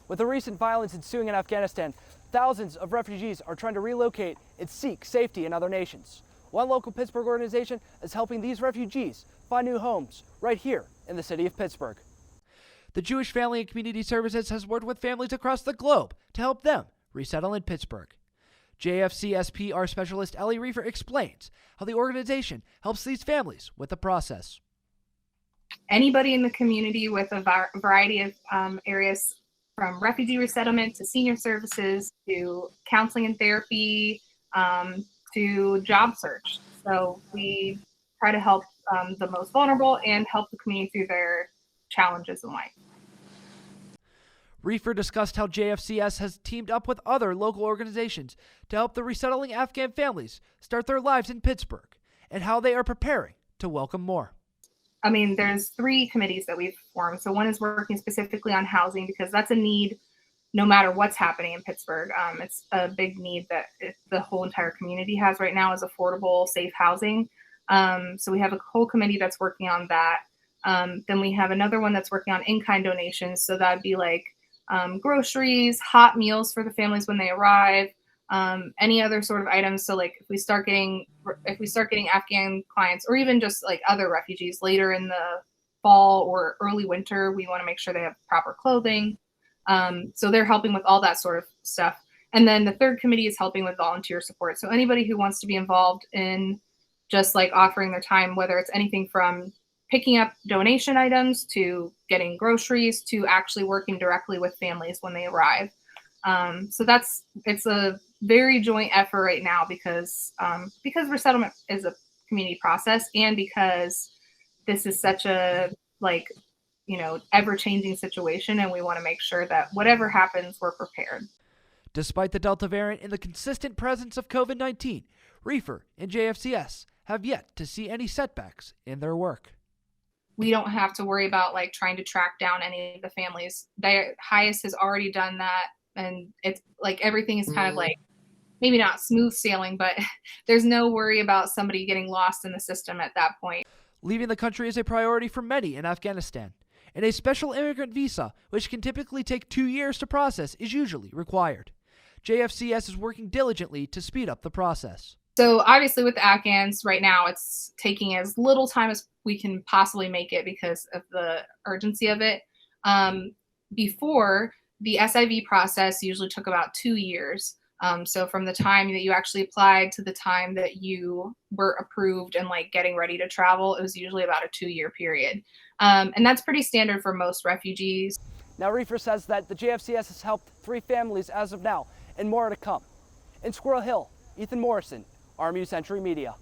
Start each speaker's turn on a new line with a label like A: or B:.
A: With the recent violence ensuing in Afghanistan, thousands of refugees are trying to relocate and seek safety in other nations. One local Pittsburgh organization is helping these refugees find new homes right here in the city of Pittsburgh. The Jewish Family and Community Services has worked with families across the globe to help them resettle in Pittsburgh. JFCS specialist Ellie Reefer explains how the organization helps these families with the process.
B: Anybody in the community with a variety of areas, from refugee resettlement to senior services to counseling and therapy to job search. So we try to help the most vulnerable and help the community through their challenges in life.
A: Reefer discussed how JFCS has teamed up with other local organizations to help the resettling Afghan families start their lives in Pittsburgh and how they are preparing to welcome more.
B: I mean, there's 3 committees that we've formed. So one is working specifically on housing because that's a need no matter what's happening in Pittsburgh. It's a big need that the whole entire community has right now is affordable, safe housing. So we have a whole committee that's working on that. Then we have another one that's working on in-kind donations. So that'd be like groceries, hot meals for the families when they arrive, any other sort of items. So like if we start getting Afghan clients or even just like other refugees later in the fall or early winter, we want to make sure they have proper clothing. So they're helping with all that sort of stuff. And then the third committee is helping with volunteer support. So anybody who wants to be involved in just like offering their time, whether it's anything from picking up donation items to getting groceries to actually working directly with families when they arrive. So it's a very joint effort right now because resettlement is a community process and because this is such a ever-changing situation, and we want to make sure that whatever happens, we're prepared.
A: Despite the Delta variant and the consistent presence of COVID-19, Reefer and JFCS have yet to see any setbacks in their work.
B: We don't have to worry about like trying to track down any of the families. Their highest has already done that, and it's like everything is kind of like maybe not smooth sailing, but there's no worry about somebody getting lost in the system at that point.
A: Leaving the country is a priority for many in Afghanistan, and a special immigrant visa, which can typically take 2 years to process, is usually required. JFCS is working diligently to speed up the process.
B: So obviously with the Afghans right now, it's taking as little time as we can possibly make it because of the urgency of it. Before, the SIV process usually took about 2 years. So from the time that you actually applied to the time that you were approved and like getting ready to travel, it was usually about a 2-year period. And that's pretty standard for most refugees.
A: Now Reefer says that the JFCS has helped 3 families as of now and more to come. In Squirrel Hill, Ethan Morrison, RMU Sentry Media.